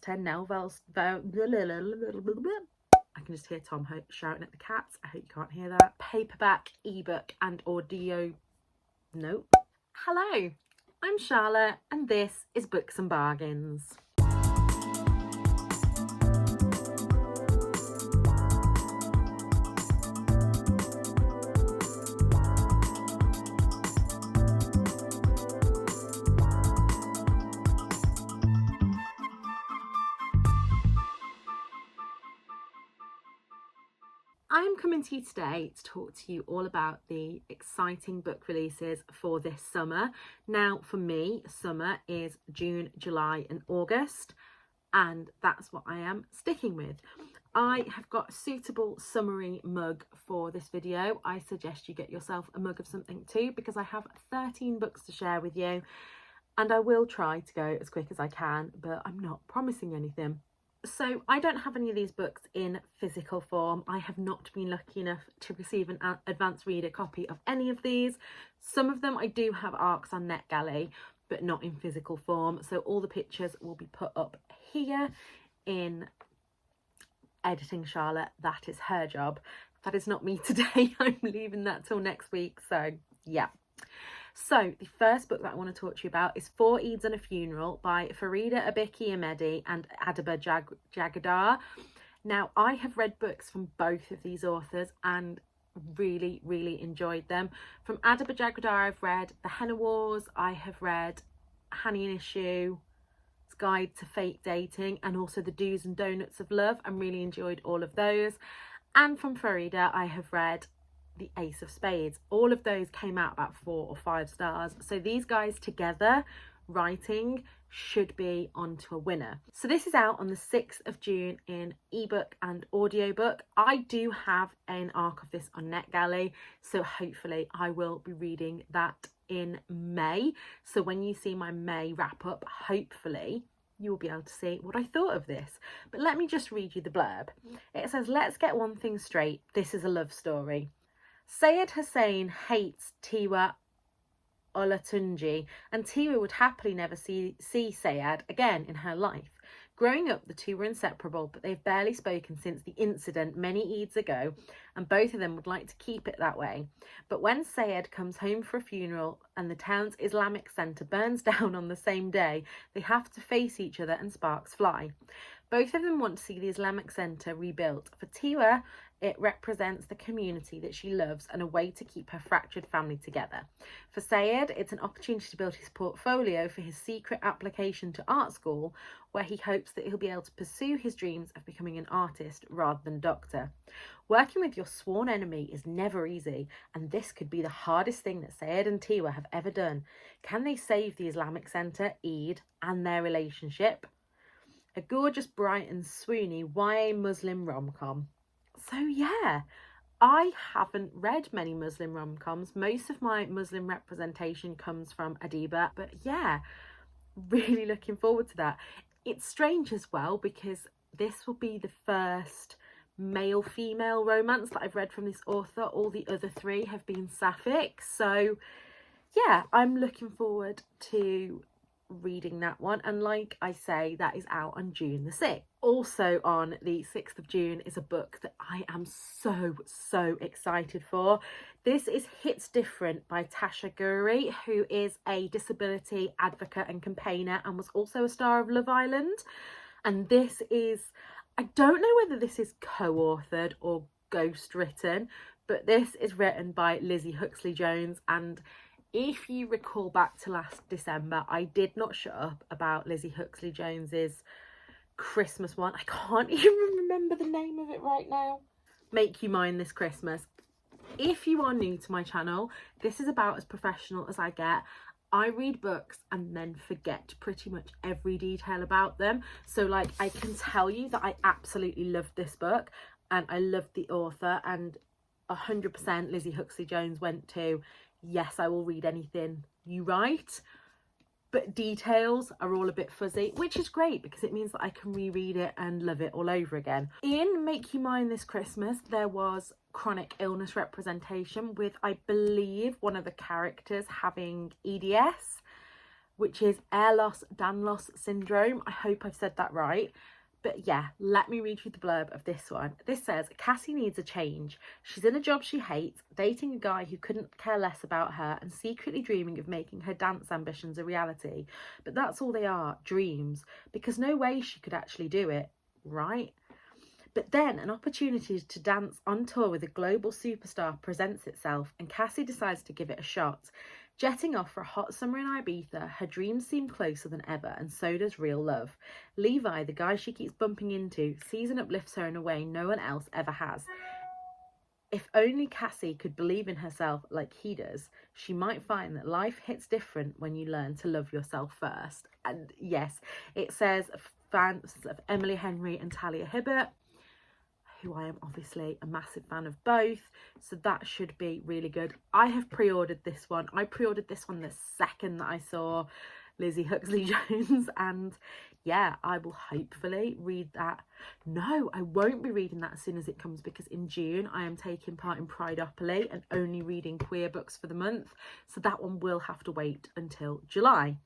10 now. I can just hear Tom shouting at the cats. I hope you can't hear that. Paperback, ebook and audio. Nope. Hello, I'm Charlotte and this is Books and Bargains. I am coming to you today to talk to you all about the exciting book releases for this summer. Now, for me, summer is June, July and August, and that's what I am sticking with. I have got a suitable summery mug for this video. I suggest you get yourself a mug of something too, because I have 13 books to share with you, and I will try to go as quick as I can, but I'm not promising anything. So I don't have any of these books in physical form. I have not been lucky enough to receive an advanced reader copy of any of these. Some of them I do have ARCs on NetGalley, but not in physical form. So all the pictures will be put up here in editing Charlotte. That is her job. That is not me today. I'm leaving that till next week. So yeah. So the first book that I want to talk to you about is 4 Eids and a Funeral by Faridah, Abike-iyimide and Jaigirdar. Now, I have read books from both of these authors and really enjoyed them. From Abike-iyimide, I've read The Henna Wars, I have read Honey and Issue, Guide to Fake Dating, and also The Do's and Donuts of Love. I really enjoyed all of those. And from Faridah, I have read The Ace of Spades. All of those came out about 4 or 5 stars. So these guys together writing should be onto a winner. So this is out on the 6th of June in ebook and audiobook. I do have an ARC of this on NetGalley, so hopefully I will be reading that in May. So when you see my May wrap up, hopefully you'll be able to see what I thought of this. But let me just read you the blurb. It says, "Let's get one thing straight. This is a love story. Sayed Hussein hates Tiwa Olatunji, and Tiwa would happily never see Sayed again in her life. Growing up, the two were inseparable, but they've barely spoken since the incident many Eids ago, and both of them would like to keep it that way. But when Sayed comes home for a funeral and the town's Islamic centre burns down on the same day, they have to face each other and sparks fly. Both of them want to see the Islamic centre rebuilt. For Tiwa, it represents the community that she loves and a way to keep her fractured family together. For Sayed, it's an opportunity to build his portfolio for his secret application to art school, where he hopes that he'll be able to pursue his dreams of becoming an artist rather than doctor. Working with your sworn enemy is never easy, and this could be the hardest thing that Sayed and Tiwa have ever done. Can they save the Islamic centre, Eid, and their relationship?" A gorgeous, bright and swoony YA Muslim rom-com. So yeah, I haven't read many Muslim rom-coms. Most of my Muslim representation comes from Adobe, but yeah, really looking forward to that. It's strange as well because this will be the first male-female romance that I've read from this author. All the other 3 have been sapphic. So yeah, I'm looking forward to reading that one, and like I say, that is out on June the 6th. Also on the 6th of June is a book that I am so excited for. This is Hits Different by Tasha Ghouri, who is a disability advocate and campaigner and was also a star of Love Island. And this is, I don't know whether this is co-authored or ghost written, but this is written by Lizzie Huxley-Jones. And if you recall back to last December, I did not shut up about Lizzie Huxley-Jones's Christmas one. I can't even remember the name of it right now. Make You Mine This Christmas. If you are new to my channel, this is about as professional as I get. I read books and then forget pretty much every detail about them. So like, I can tell you that I absolutely loved this book and I loved the author, and 100% Lizzie Huxley-Jones went to, yes, I will read anything you write, but details are all a bit fuzzy, which is great because it means that I can reread it and love it all over again. In Make You Mine This Christmas, there was chronic illness representation with, I believe, one of the characters having EDS, which is Ehlers-Danlos syndrome. I hope I've said that right. But yeah, let me read you the blurb of this one. This says, Cassie needs a change. She's in a job she hates, dating a guy who couldn't care less about her, and secretly dreaming of making her dance ambitions a reality. But that's all they are, dreams, because no way she could actually do it, right? But then an opportunity to dance on tour with a global superstar presents itself, and Cassie decides to give it a shot. Jetting off for a hot summer in Ibiza, her dreams seem closer than ever, and so does real love. Levi, the guy she keeps bumping into, sees and uplifts her in a way no one else ever has. If only Cassie could believe in herself like he does, she might find that life hits different when you learn to love yourself first. And yes, it says fans of Emily Henry and Talia Hibbert, who I am obviously a massive fan of both, so that should be really good. I have pre-ordered this one. I pre-ordered this one the second that I saw Lizzie Huxley-Jones, and yeah, I will hopefully read that. No, I won't be reading that as soon as it comes, because in June I am taking part in Prideopoloy and only reading queer books for the month, so that one will have to wait until July.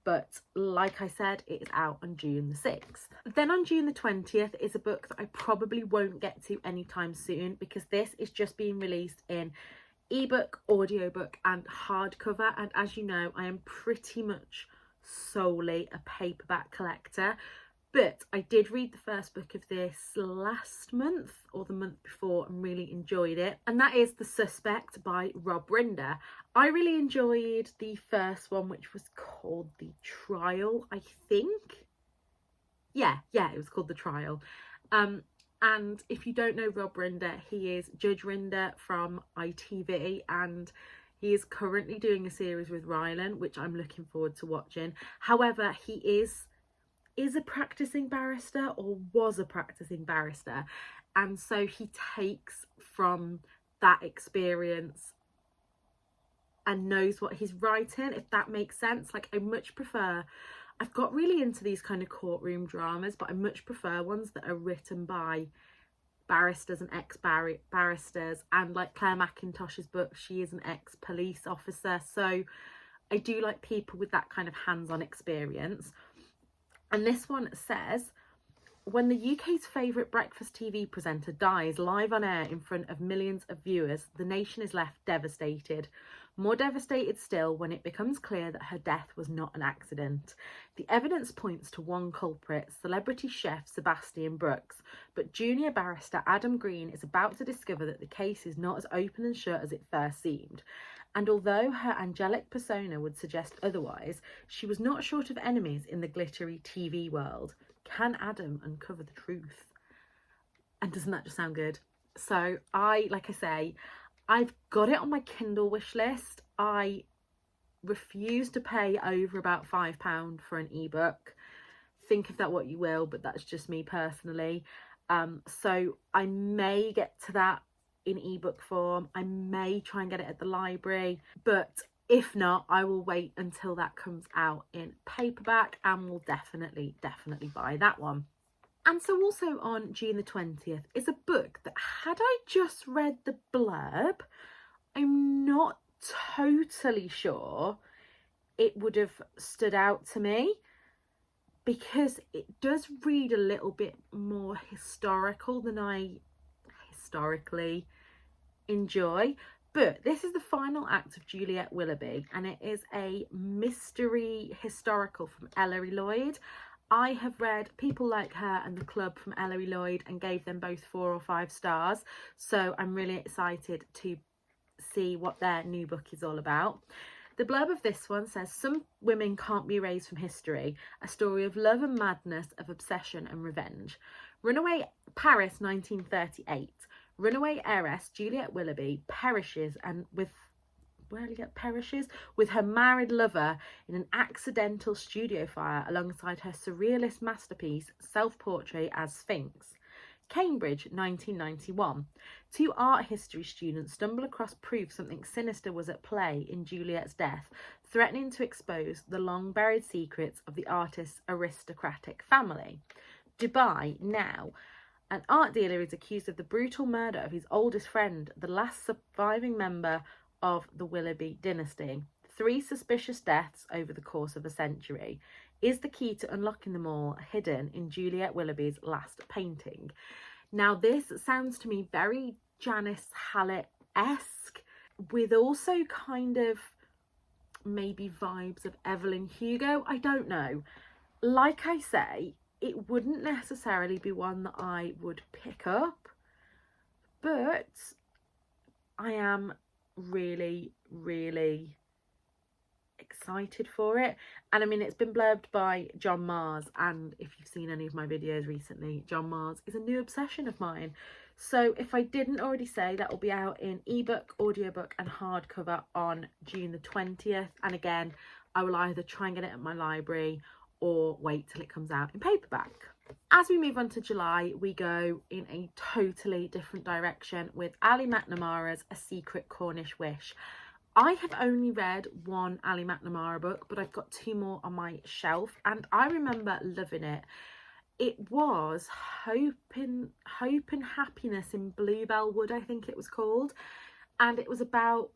But like I said, it is out on June the 6th. Then on June the 20th is a book that I probably won't get to anytime soon, because this is just being released in ebook, audiobook and hardcover. And as you know, I am pretty much solely a paperback collector. But I did read the first book of this last month or the month before and really enjoyed it. And that is The Suspect by Rob Rinder. I really enjoyed the first one, which was called The Trial, I think. Yeah, it was called The Trial. And if you don't know Rob Rinder, he is Judge Rinder from ITV, and he is currently doing a series with Rylan, which I'm looking forward to watching. However, he is a practicing barrister, or was a practicing barrister, and so he takes from that experience and knows what he's writing, if that makes sense. Like, I much prefer, I've got really into these kind of courtroom dramas, but I much prefer ones that are written by barristers and ex-barristers, and like Claire McIntosh's book, she is an ex-police officer, so I do like people with that kind of hands-on experience. And this one says, when the UK's favourite breakfast TV presenter dies live on air in front of millions of viewers, the nation is left devastated. More devastated still when it becomes clear that her death was not an accident. The evidence points to one culprit, celebrity chef Sebastian Brooks, but junior barrister Adam Green is about to discover that the case is not as open and shut as it first seemed. And although her angelic persona would suggest otherwise, she was not short of enemies in the glittery TV world. Can Adam uncover the truth? And doesn't that just sound good? So like I say, I've got it on my Kindle wish list. I refuse to pay over about £5 for an ebook. Think of that what you will, but that's just me personally. So I may get to that in ebook form. I may try and get it at the library, but if not, I will wait until that comes out in paperback, and will definitely buy that one. And so also on June the 20th is a book that, had I just read the blurb, I'm not totally sure it would have stood out to me, because it does read a little bit more historical than I historically enjoy. But this is the final act of Juliette Willoughby, and it is a mystery historical from Ellery Lloyd. I have read People Like Her and The Club from Ellery Lloyd and gave them both 4 or 5 stars, so I'm really excited to see what their new book is all about. The blurb of this one says, some women can't be erased from history, a story of love and madness, of obsession and revenge. Runaway Paris 1938. Runaway heiress Juliette Willoughby perishes with her married lover in an accidental studio fire alongside her surrealist masterpiece, Self-Portrait as Sphinx. Cambridge, 1991. 2 art history students stumble across proof something sinister was at play in Juliette's death, threatening to expose the long-buried secrets of the artist's aristocratic family. Dubai, now. An art dealer is accused of the brutal murder of his oldest friend, the last surviving member of the Willoughby dynasty. 3 suspicious deaths over the course of a century. Is the key to unlocking them all hidden in Juliette Willoughby's last painting? Now, this sounds to me very Janice Hallett-esque, with also kind of maybe vibes of Evelyn Hugo. I don't know. Like I say, it wouldn't necessarily be one that I would pick up, but I am really, really excited for it. And I mean, it's been blurbed by John Mars, and if you've seen any of my videos recently, John Mars is a new obsession of mine. So if I didn't already say, that will be out in ebook, audiobook and hardcover on June the 20th. And again, I will either try and get it at my library or wait till it comes out in paperback. As we move on to July, we go in a totally different direction with Ali McNamara's A Secret Cornish Wish. I have only read one Ali McNamara book, but I've got 2 more on my shelf, and I remember loving it. It was Hope and Happiness in Bluebell Wood, I think it was called, and it was about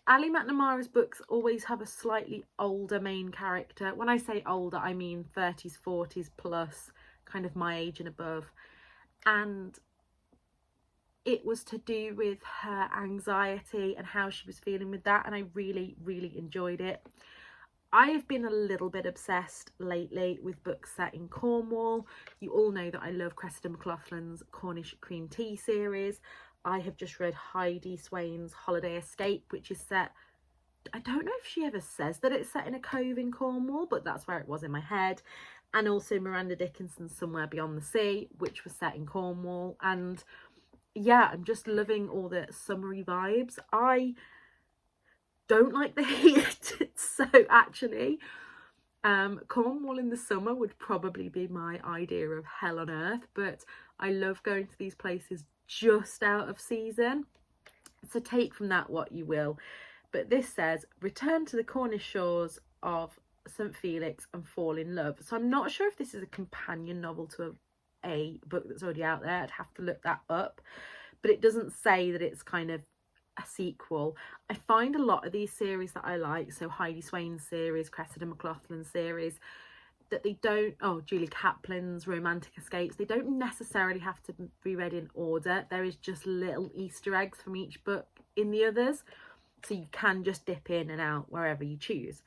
Ali McNamara's books always have a slightly older main character. When I say older, I mean 30s, 40s plus, kind of my age and above. And it was to do with her anxiety and how she was feeling with that. And I really, really enjoyed it. I have been a little bit obsessed lately with books set in Cornwall. You all know that I love Cressida McLaughlin's Cornish Cream Tea series. I have just read Heidi Swain's Holiday Escape, which is set, I don't know if she ever says that it's set in a cove in Cornwall, but that's where it was in my head. And also Miranda Dickinson's Somewhere Beyond the Sea, which was set in Cornwall. And yeah, I'm just loving all the summery vibes. I don't like the heat, so actually Cornwall in the summer would probably be my idea of hell on earth, but I love going to these places just out of season, so take from that what you will. But this says, return to the Cornish shores of St Felix and fall in love. So I'm not sure if this is a companion novel to a book that's already out there. I'd have to look that up, but it doesn't say that it's kind of a sequel. I find a lot of these series that I like, so Heidi Swain's series, Cressida McLaughlin's series, that they don't, Julie Kaplan's Romantic Escapes, they don't necessarily have to be read in order. There is just little Easter eggs from each book in the others, so you can just dip in and out wherever you choose.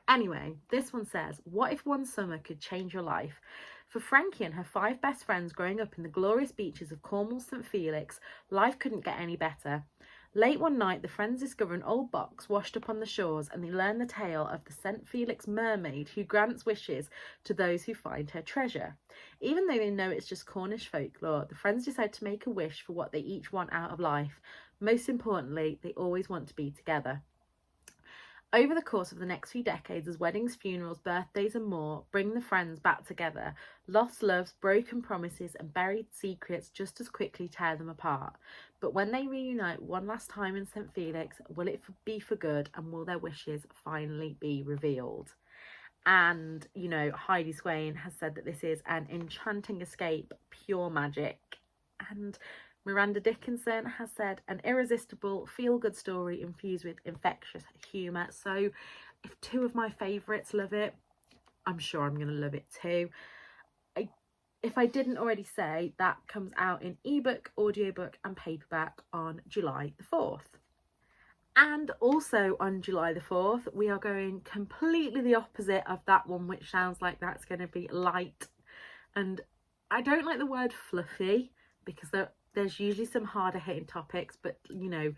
Anyway, this one says, what if one summer could change your life? For Frankie and her 5 best friends growing up in the glorious beaches of Cornwall's St Felix, life couldn't get any better. Late one night, the friends discover an old box washed up on the shores, and they learn the tale of the St Felix mermaid who grants wishes to those who find her treasure. Even though they know it's just Cornish folklore, the friends decide to make a wish for what they each want out of life. Most importantly, they always want to be together. Over the course of the next few decades, as weddings, funerals, birthdays and more bring the friends back together, lost loves, broken promises and buried secrets just as quickly tear them apart. But when they reunite one last time in St Felix, will it be for good, and will their wishes finally be revealed? And, you know, Heidi Swain has said that this is an enchanting escape, pure magic. And Miranda Dickinson has said an irresistible feel-good story infused with infectious humour. So if 2 of my favourites love it, I'm sure I'm going to love it too. If I didn't already say, that comes out in ebook, audiobook and paperback on July the 4th. And also on July the 4th, we are going completely the opposite of that one, which sounds like that's going to be light. And I don't like the word fluffy, because there's usually some harder hitting topics, but you know,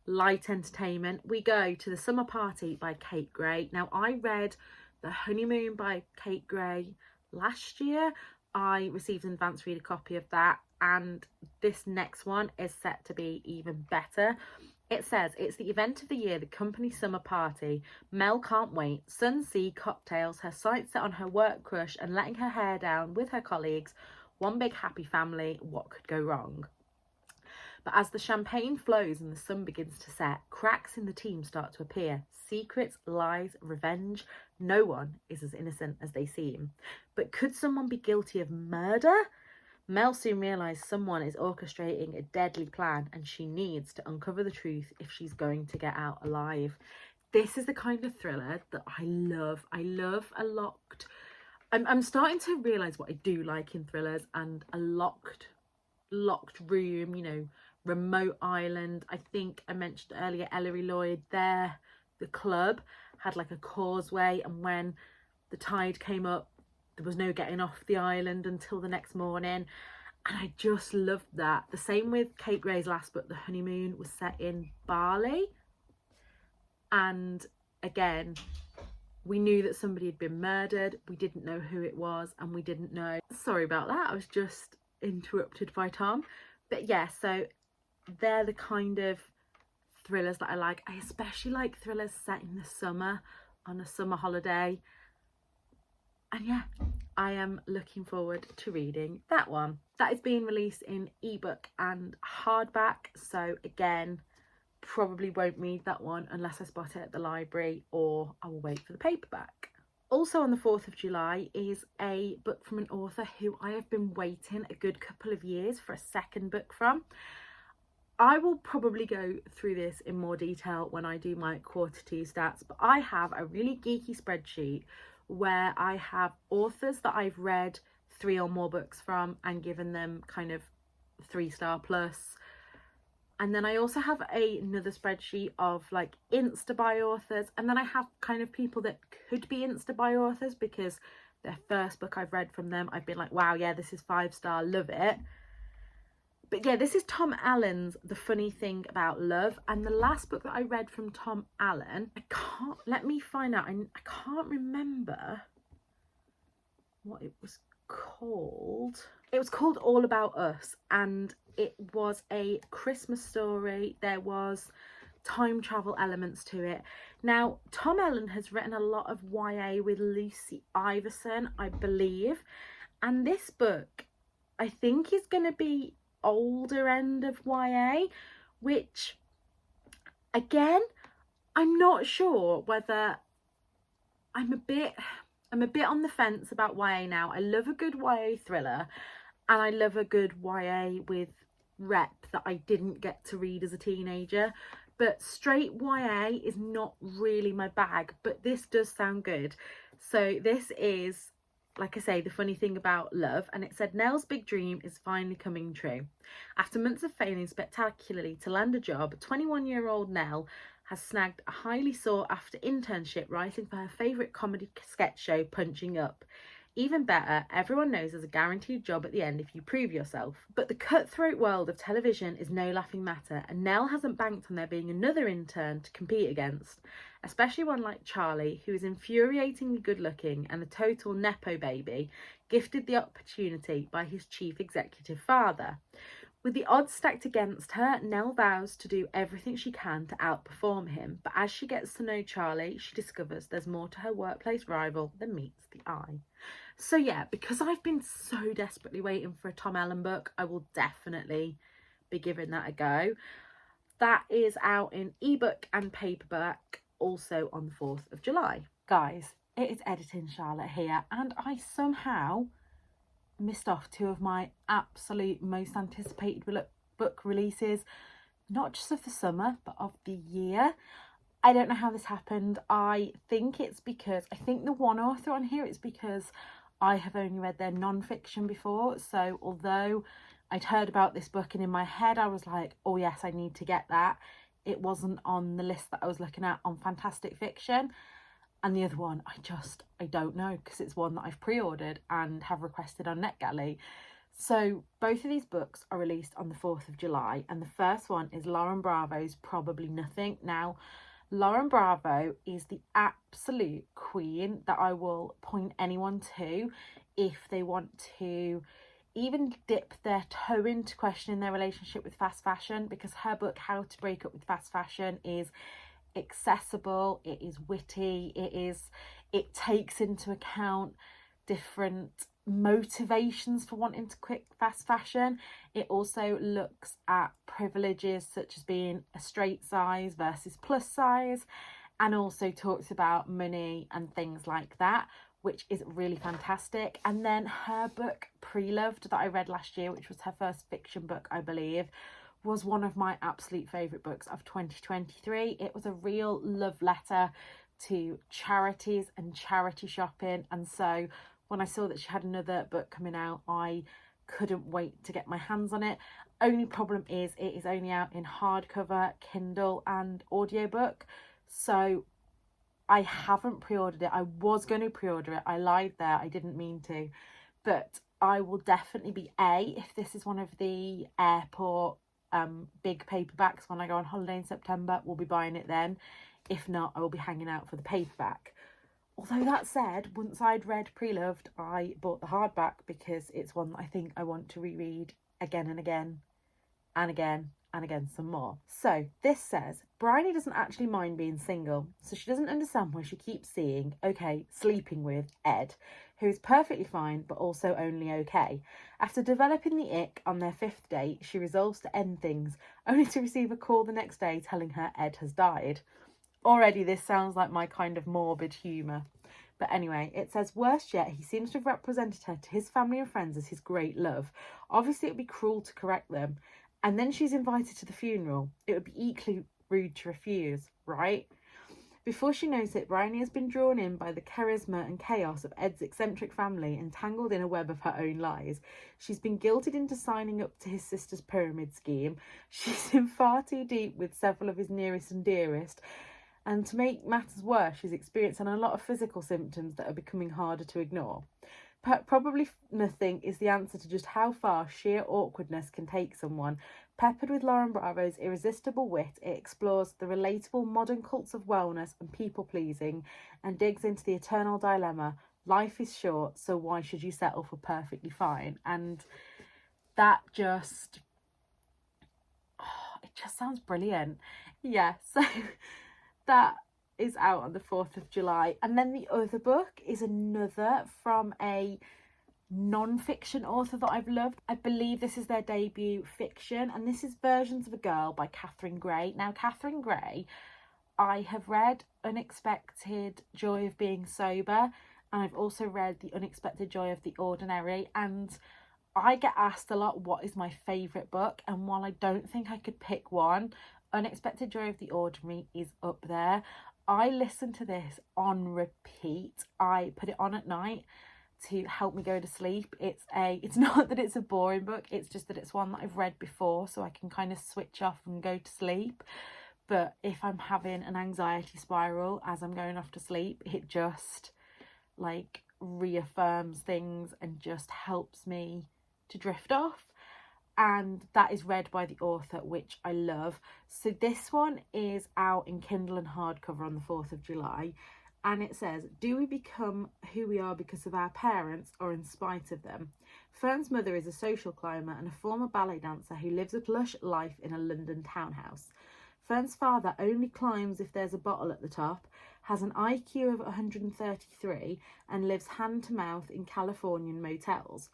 light entertainment. We go to The Summer Party by Kate Gray. Now, I read The Honeymoon by Kate Gray last year. I received an advance reader copy of that, and this next one is set to be even better. It says, it's the event of the year, the company summer party. Mel can't wait. Sun, sea, cocktails, her sights set on her work crush and letting her hair down with her colleagues. One big happy family. What could go wrong? But as the champagne flows and the sun begins to set, cracks in the team start to appear. Secrets, lies, revenge. No one is as innocent as they seem. But could someone be guilty of murder? Mel soon realises someone is orchestrating a deadly plan, and she needs to uncover the truth if she's going to get out alive. this is the kind of thriller that I love. I love a locked... I'm starting to realise what I do like in thrillers, and a locked room, you know, remote island. I think I mentioned earlier Ellery Lloyd there. The club had like a causeway, and when the tide came up, there was no getting off the island until the next morning. And I just loved that. The same with Kate Gray's last book, The Honeymoon, was set in Bali. And again, we knew that somebody had been murdered. We didn't know who it was, and we didn't know. Sorry about that. I was just interrupted by Tom. But yeah, so they're the kind of thrillers that I like. I especially like thrillers set in the summer, on a summer holiday. And yeah, I am looking forward to reading that one. That is being released in ebook and hardback, so again, probably won't read that one unless I spot it at the library, or I will wait for the paperback. Also on the 4th of July is a book from an author who I have been waiting a good couple of years for a second book from. I will probably go through this in more detail when I do my quarter 2 stats, but I have a really geeky spreadsheet where I have authors that I've read 3 or more books from and given them kind of 3-star plus. And then I also have another spreadsheet of like insta buy authors, and then I have kind of people that could be insta buy authors because their first book I've read from them, I've been like, wow, yeah, this is 5-star, love it. But yeah, this is Tom Allen's The Funny Thing About Love, and the last book that I read from Tom Allen, let me find out, I can't remember what it was called. It was called All About Us, and it was a Christmas story. There was time travel elements to it. Now, Tom Allen has written a lot of YA with Lucy Iverson, I believe, and this book I think is going to be older end of YA, which again, I'm not sure whether I'm a bit on the fence about YA now. I love a good YA thriller, and I love a good YA with rep that I didn't get to read as a teenager, but straight YA is not really my bag, but this does sound good. So this is, like I say, The Funny Thing About Love, and it said Nell's big dream is finally coming true. After months of failing spectacularly to land a job, 21-year-old Nell has snagged a highly sought-after internship writing for her favourite comedy sketch show, Punching Up. Even better, everyone knows there's a guaranteed job at the end if you prove yourself. But the cutthroat world of television is no laughing matter, and Nell hasn't banked on there being another intern to compete against, especially one like Charlie, who is infuriatingly good looking and a total nepo baby, gifted the opportunity by his chief executive father. With the odds stacked against her, Nell vows to do everything she can to outperform him, but as she gets to know Charlie, she discovers there's more to her workplace rival than meets the eye. So yeah, because I've been so desperately waiting for a Tom Allen book, I will definitely be giving that a go. That is out in ebook and paperback, also on the 4th of July. Guys, it is Editing Charlotte here, and I somehow missed off 2 of my absolute most anticipated book releases, not just of the summer, but of the year. I don't know how this happened. I think the one author on here, it's because I have only read their non-fiction before. So although I'd heard about this book and in my head I was like, oh yes, I need to get that, it wasn't on the list that I was looking at on Fantastic Fiction. And the other one, I don't know, because it's one that I've pre-ordered and have requested on NetGalley. So both of these books are released on the 4th of July, and the first one is Lauren Bravo's Probably Nothing. Now, Lauren Bravo is the absolute queen that I will point anyone to if they want to even dip their toe into questioning their relationship with fast fashion, because her book How to Break Up with Fast Fashion is accessible, it is witty, it takes into account different motivations for wanting to quit fast fashion. It also looks at privileges such as being a straight size versus plus size, and also talks about money and things like that, which is really fantastic. And then her book Pre-Loved that I read last year, which was her first fiction book, I believe, was one of my absolute favourite books of 2023. It was a real love letter to charities and charity shopping, and so when I saw that she had another book coming out, I couldn't wait to get my hands on it. Only problem is it is only out in hardcover, Kindle and audiobook, so I haven't pre-ordered it. I was going to pre-order it, I lied there, I didn't mean to, but I will definitely be if this is one of the airport big paperbacks when I go on holiday in September, we'll be buying it then. If not, I will be hanging out for the paperback. Although that said, once I'd read Pre-Loved, I bought the hardback because it's one that I think I want to reread again and again and again and again some more. So this says, Bryony doesn't actually mind being single, so she doesn't understand why she keeps seeing, sleeping with Ed, who is perfectly fine but also only okay. After developing the ick on their 5th date, she resolves to end things, only to receive a call the next day telling her Ed has died. Already this sounds like my kind of morbid humour. But anyway, it says, worst yet, he seems to have represented her to his family and friends as his great love. Obviously it would be cruel to correct them. And then she's invited to the funeral. It would be equally rude to refuse, right? Before she knows it, Bryony has been drawn in by the charisma and chaos of Ed's eccentric family and tangled in a web of her own lies. She's been guilted into signing up to his sister's pyramid scheme. She's in far too deep with several of his nearest and dearest. And to make matters worse, she's experiencing a lot of physical symptoms that are becoming harder to ignore. Probably nothing is the answer to just how far sheer awkwardness can take someone. Peppered with Lauren Bravo's irresistible wit, it explores the relatable modern cults of wellness and people-pleasing and digs into the eternal dilemma, life is short, so why should you settle for perfectly fine? And that it just sounds brilliant. Yeah, so that is out on the 4th of July. And then the other book is another from a non-fiction author that I've loved. I believe this is their debut fiction, and this is Versions of a Girl by Catherine Gray. Now, Catherine Gray, I have read Unexpected Joy of Being Sober, and I've also read The Unexpected Joy of the Ordinary, and I get asked a lot what is my favourite book, and while I don't think I could pick one, Unexpected Joy of the Ordinary is up there. I listen to this on repeat. I put it on at night to help me go to sleep. It's not that it's a boring book, it's just that it's one that I've read before, so I can kind of switch off and go to sleep. But if I'm having an anxiety spiral as I'm going off to sleep, it just reaffirms things and just helps me to drift off. And that is read by the author, which I love. So this one is out in Kindle and hardcover on the 4th of July. And it says, do we become who we are because of our parents or in spite of them? Fern's mother is a social climber and a former ballet dancer who lives a plush life in a London townhouse. Fern's father only climbs if there's a bottle at the top, has an IQ of 133 and lives hand to mouth in Californian motels.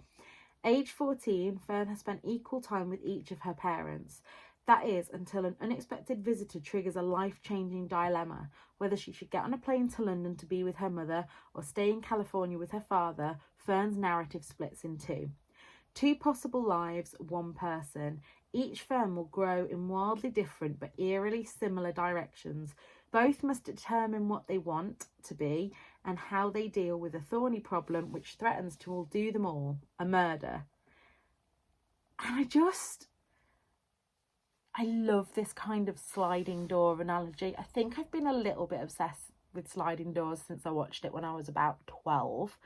Age 14, Fern has spent equal time with each of her parents. That is, until an unexpected visitor triggers a life-changing dilemma. Whether she should get on a plane to London to be with her mother or stay in California with her father, Fern's narrative splits in two. Two possible lives, one person. Each Fern will grow in wildly different but eerily similar directions. Both must determine what they want to be and how they deal with a thorny problem which threatens to outdo them all, a murder. And I love this kind of sliding door analogy. I think I've been a little bit obsessed with sliding doors since I watched it when I was about 12,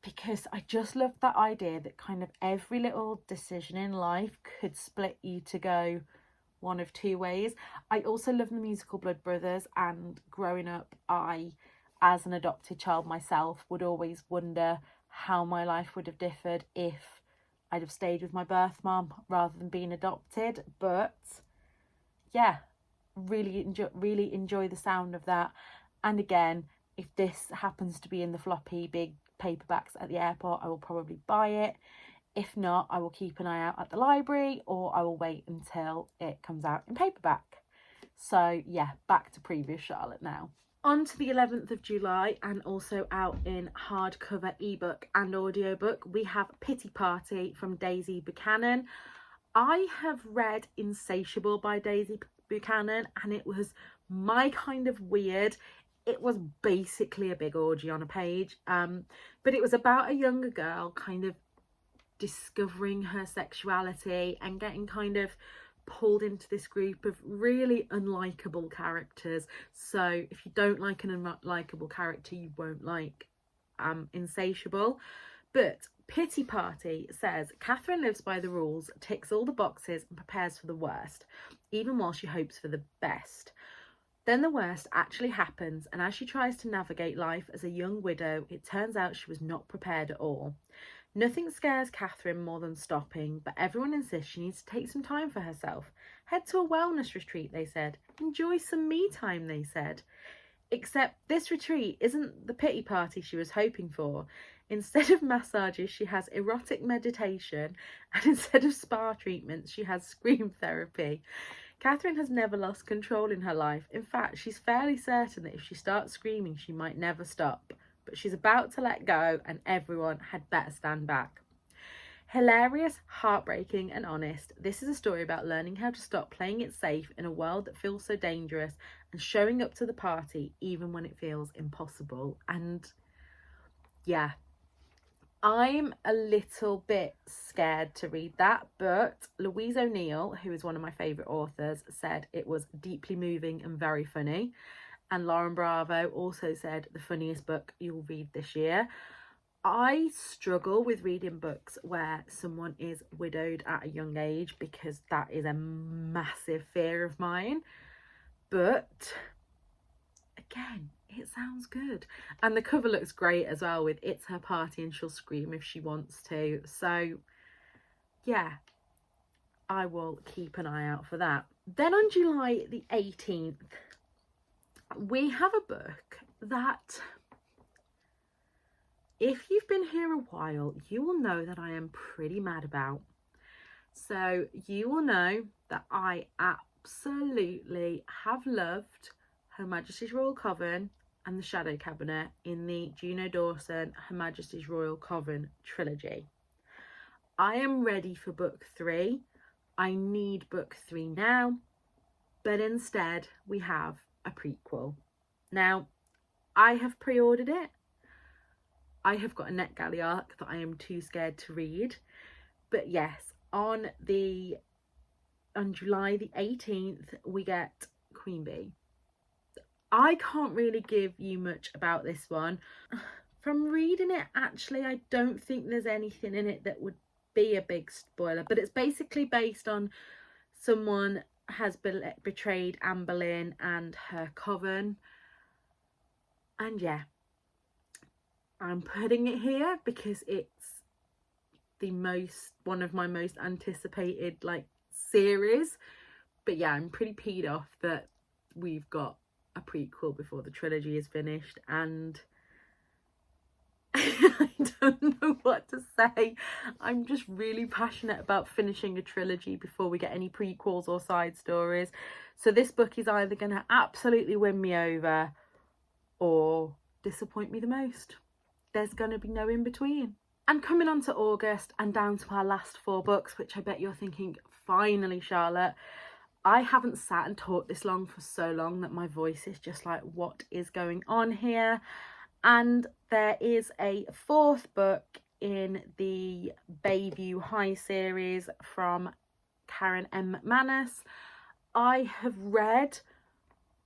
because I just love that idea that kind of every little decision in life could split you to go one of two ways. I also love the musical Blood Brothers, and growing up, I, as an adopted child myself, would always wonder how my life would have differed if I'd have stayed with my birth mum rather than being adopted. But yeah, really enjoy the sound of that. And again, if this happens to be in the floppy big paperbacks at the airport, I will probably buy it. If not, I will keep an eye out at the library, or I will wait until it comes out in paperback. So yeah, back to previous Charlotte now. On to the 11th of July, and also out in hardcover, ebook and audiobook, we have Pity Party from Daisy Buchanan. I have read Insatiable by Daisy Buchanan, and it was my kind of weird. It was basically a big orgy on a page, but it was about a younger girl kind of discovering her sexuality and getting kind of pulled into this group of really unlikable characters. So if you don't like an unlikable character, you won't like Insatiable. But Pity Party says Catherine lives by the rules, ticks all the boxes and prepares for the worst, even while she hopes for the best. Then the worst actually happens, and as she tries to navigate life as a young widow, it turns out she was not prepared at all. Nothing scares Catherine more than stopping, but everyone insists she needs to take some time for herself. Head to a wellness retreat, they said. Enjoy some me time, they said. Except this retreat isn't the pity party she was hoping for. Instead of massages, she has erotic meditation, and instead of spa treatments, she has scream therapy. Catherine has never lost control in her life. In fact, she's fairly certain that if she starts screaming, she might never stop. But she's about to let go, and everyone had better stand back. Hilarious, heartbreaking and honest, this is a story about learning how to stop playing it safe in a world that feels so dangerous and showing up to the party even when it feels impossible. And yeah, I'm a little bit scared to read that, but Louise O'Neill, who is one of my favourite authors, said it was deeply moving and very funny. And Lauren Bravo also said the funniest book you'll read this year. I struggle with reading books where someone is widowed at a young age because that is a massive fear of mine. But again, it sounds good. And the cover looks great as well, with it's her party and she'll scream if she wants to. So yeah, I will keep an eye out for that. Then on July the 18th, we have a book that, if you've been here a while, you will know that I am pretty mad about. So you will know that I absolutely have loved Her Majesty's Royal Coven and The Shadow Cabinet in the Juno Dawson Her Majesty's Royal Coven trilogy. I am ready for book 3. I need book 3 now, but instead we have a prequel. Now, I have pre-ordered it. I have got a NetGalley arc that I am too scared to read. But yes, on July the 18th, we get Queen Bee. I can't really give you much about this one. From reading it, actually, I don't think there's anything in it that would be a big spoiler. But it's basically based on someone has betrayed Anne Boleyn and her coven. And yeah, I'm putting it here because it's one of my most anticipated series. But yeah, I'm pretty peed off that we've got a prequel before the trilogy is finished, and I don't know what to say. I'm just really passionate about finishing a trilogy before we get any prequels or side stories. So this book is either going to absolutely win me over or disappoint me the most. There's going to be no in between. And coming on to August and down to our last 4 books, which I bet you're thinking, finally, Charlotte. I haven't sat and talked this long for so long that my voice is just like, what is going on here? And there is a 4th book in the Bayview High series from Karen M. McManus. I have read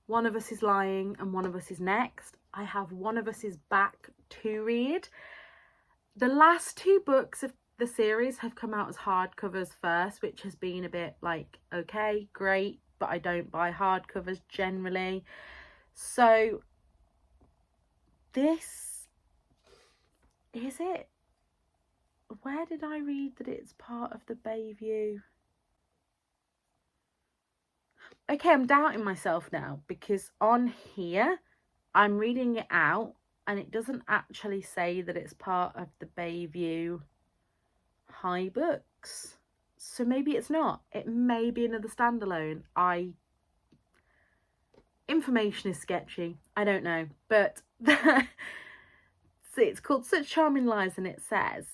One of Us is Lying and One of Us is Next. I have One of Us is Back to read. The last 2 books of the series have come out as hardcovers first, which has been a bit like, okay, great, but I don't buy hardcovers generally. So this is it. Where did I read that it's part of the Bayview? Okay, I'm doubting myself now because on here I'm reading it out and it doesn't actually say that it's part of the Bayview High books. So maybe it's not. It may be another standalone. Information is sketchy. I don't know. But it's called Such Charming Lies, and it says,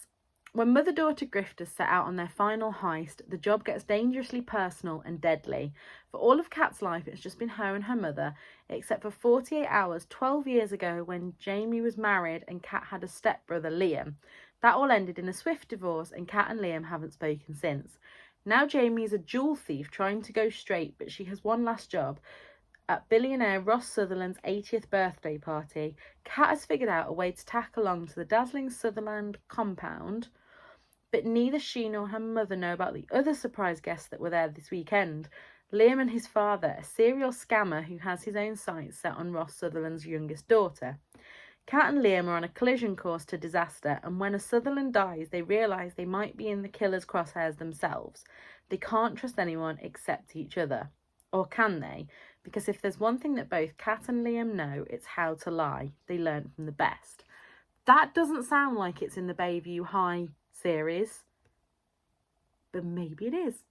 When mother-daughter grifters set out on their final heist, the job gets dangerously personal and deadly. For all of Kat's life, it's just been her and her mother, except for 48 hours 12 years ago when Jamie was married and Kat had a stepbrother, Liam. That all ended in a swift divorce, and Kat and Liam haven't spoken since. Now Jamie is a jewel thief trying to go straight, but she has one last job. At billionaire Ross Sutherland's 80th birthday party, Kat has figured out a way to tack along to the dazzling Sutherland compound, but neither she nor her mother know about the other surprise guests that were there this weekend. Liam and his father, a serial scammer who has his own sights set on Ross Sutherland's youngest daughter. Kat and Liam are on a collision course to disaster, and when a Sutherland dies, they realise they might be in the killer's crosshairs themselves. They can't trust anyone except each other. Or can they? Because if there's one thing that both Kat and Liam know, it's how to lie. They learn from the best. That doesn't sound like it's in the Bayview High series, but maybe it is.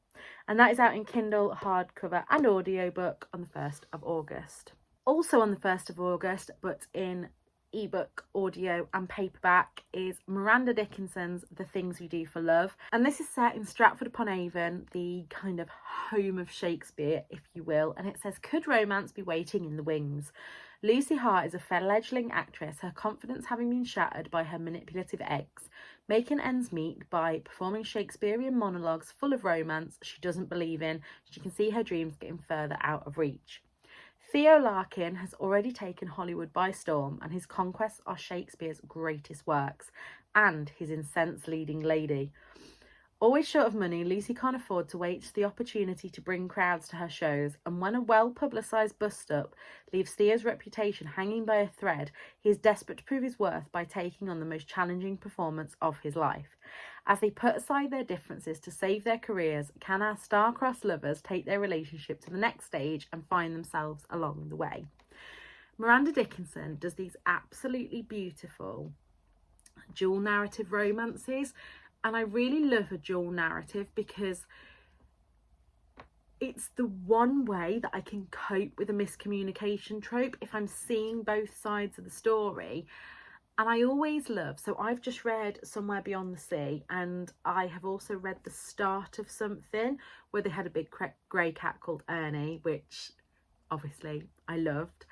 And that is out in Kindle, hardcover and audiobook on the 1st of August. Also on the 1st of August, but in ebook, audio and paperback, is Miranda Dickinson's The Things We Do for Love. And this is set in Stratford-upon-Avon, the kind of home of Shakespeare, if you will. And it says, could romance be waiting in the wings? Lucy Hart is a fledgling actress, her confidence having been shattered by her manipulative ex, making ends meet by performing Shakespearean monologues full of romance she doesn't believe in. She can see her dreams getting further out of reach. Theo Larkin has already taken Hollywood by storm, and his conquests are Shakespeare's greatest works and his incensed leading lady. Always short of money, Lucy can't afford to wait for the opportunity to bring crowds to her shows, and when a well-publicised bust-up leaves Theo's reputation hanging by a thread, he is desperate to prove his worth by taking on the most challenging performance of his life. As they put aside their differences to save their careers, can our star-crossed lovers take their relationship to the next stage and find themselves along the way? Miranda Dickinson does these absolutely beautiful dual narrative romances, and I really love a dual narrative because it's the one way that I can cope with a miscommunication trope if I'm seeing both sides of the story. And I always love, so I've just read Somewhere Beyond the Sea, and I have also read the start of something where they had a big grey cat called Ernie, which obviously I loved.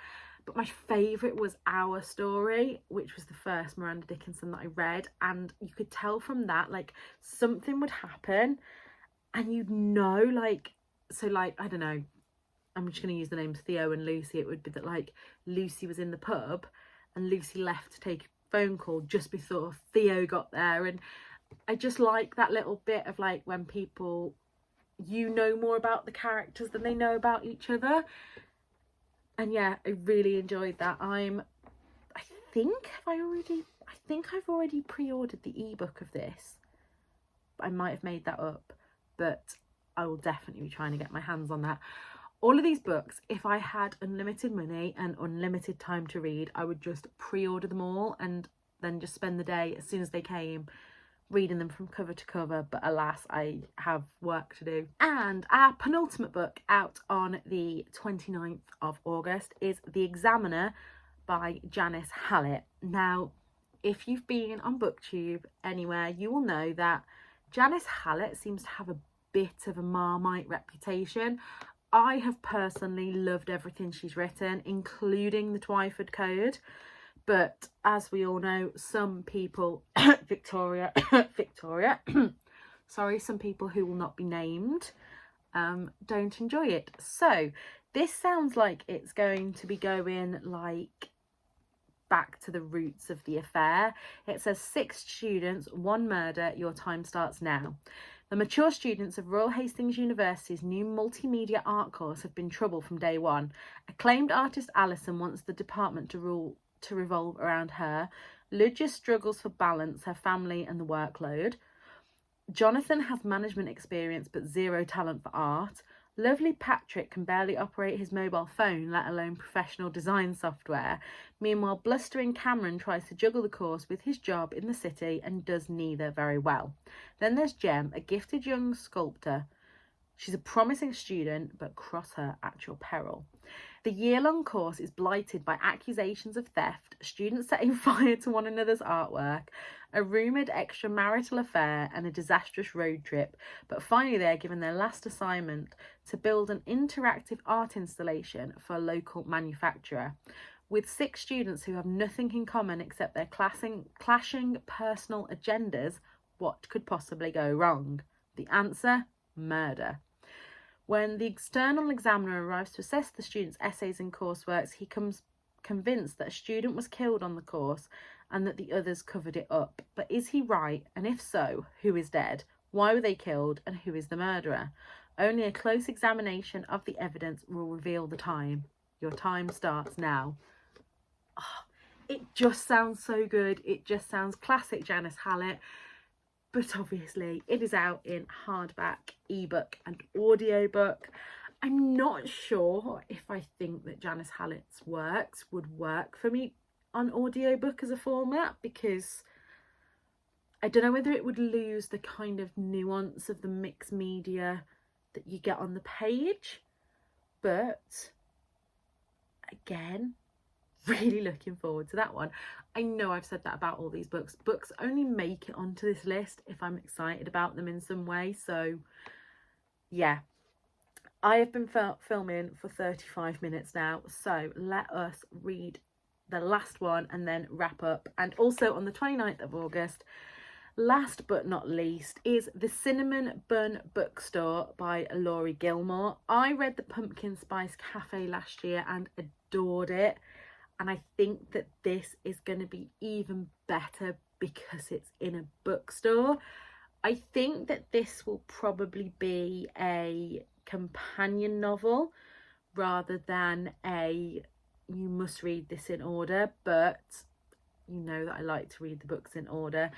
But my favourite was Our Story, which was the first Miranda Dickinson that I read. And you could tell from that, like, something would happen and you'd know, like, so, like, I don't know, I'm just going to use the names Theo and Lucy. It would be that, like, Lucy was in the pub and Lucy left to take a phone call just before Theo got there. And I just like that little bit of, like, when people, you know more about the characters than they know about each other. And yeah, I really enjoyed that. I think I've already pre-ordered the ebook of this. I might have made that up, but I will definitely be trying to get my hands on that. All of these books, if I had unlimited money and unlimited time to read, I would just pre-order them all and then just spend the day as soon as they came reading them from cover to cover, but alas, I have work to do. And our penultimate book out on the 29th of August is The Examiner by Janice Hallett. Now, if you've been on BookTube anywhere, you will know that Janice Hallett seems to have a bit of a Marmite reputation. I have personally loved everything she's written, including the Twyford Code. But as we all know, some people, Victoria, sorry, some people who will not be named, don't enjoy it. So this sounds like it's going to be going like back to the roots of the affair. It says 6 students, 1 murder, your time starts now. The mature students of Royal Hastings University's new multimedia art course have been trouble from day one. Acclaimed artist Alison wants the department to revolve around her. Ludger struggles for balance, her family and the workload. Jonathan has management experience but zero talent for art. Lovely Patrick can barely operate his mobile phone, let alone professional design software. Meanwhile, blustering Cameron tries to juggle the course with his job in the city and does neither very well. Then there's Jem, a gifted young sculptor. She's a promising student, but cross her at your peril. The year-long course is blighted by accusations of theft, students setting fire to one another's artwork, a rumoured extramarital affair and a disastrous road trip, but finally they are given their last assignment to build an interactive art installation for a local manufacturer. With 6 students who have nothing in common except their clashing personal agendas, what could possibly go wrong? The answer: murder. When the external examiner arrives to assess the students' essays and courseworks, he comes convinced that a student was killed on the course and that the others covered it up. But is he right? And if so, who is dead? Why were they killed? And who is the murderer? Only a close examination of the evidence will reveal the time. Your time starts now. Oh, it just sounds so good. It just sounds classic Janice Hallett. But obviously it is out in hardback, ebook and audiobook. I'm not sure if I think that Janice Hallett's works would work for me on audiobook as a format, because I don't know whether it would lose the kind of nuance of the mixed media that you get on the page. But again, really looking forward to that one. I know I've said that about all these books. Books only make it onto this list if I'm excited about them in some way. So yeah, I have been filming for 35 minutes now. So let us read the last one and then wrap up. And also on the 29th of August, last but not least, is The Cinnamon Bun Bookstore by Laurie Gilmore. I read The Pumpkin Spice Cafe last year and adored it. And I think that this is going to be even better because it's in a bookstore. I think that this will probably be a companion novel rather than a you must read this in order. But you know that I like to read the books in order.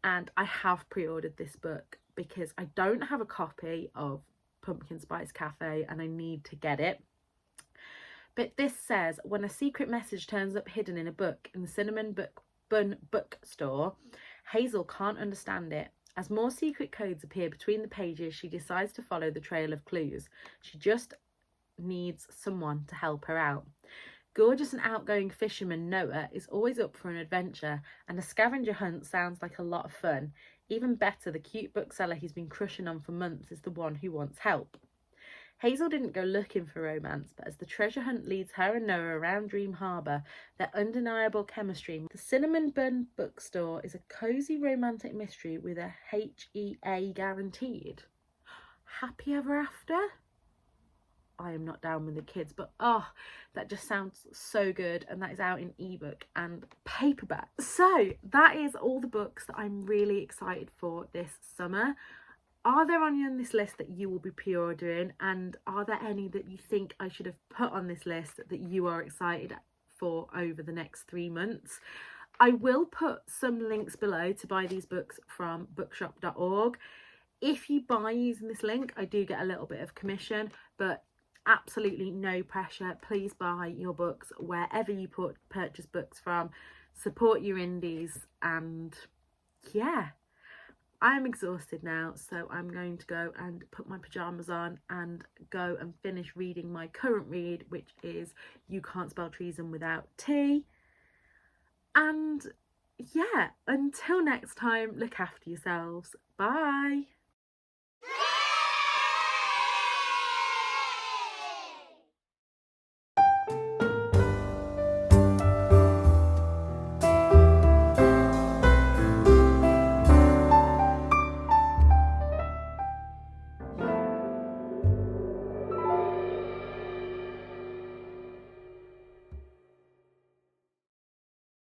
And I have pre-ordered this book because I don't have a copy of Pumpkin Spice Cafe and I need to get it. But this says, when a secret message turns up hidden in a book in the Cinnamon Bun Bookstore, Hazel can't understand it. As more secret codes appear between the pages, she decides to follow the trail of clues. She just needs someone to help her out. Gorgeous and outgoing fisherman Noah is always up for an adventure, and a scavenger hunt sounds like a lot of fun. Even better, the cute bookseller he's been crushing on for months is the one who wants help. Hazel didn't go looking for romance, but as the treasure hunt leads her and Noah around Dream Harbour, their undeniable chemistry. The Cinnamon Bun Bookstore is a cosy romantic mystery with a HEA guaranteed. Happy ever after? I am not down with the kids, but oh, that just sounds so good, and that is out in ebook and paperback. So that is all the books that I'm really excited for this summer. Are there any on this list that you will be pre-ordering, and are there any that you think I should have put on this list that you are excited for over the next 3 months? I will put some links below to buy these books from bookshop.org. If you buy using this link, I do get a little bit of commission, but absolutely no pressure. Please buy your books wherever you purchase books from. Support your indies, and yeah. I'm exhausted now, so I'm going to go and put my pyjamas on and go and finish reading my current read, which is You Can't Spell Treason Without T. And yeah, until next time, look after yourselves. Bye.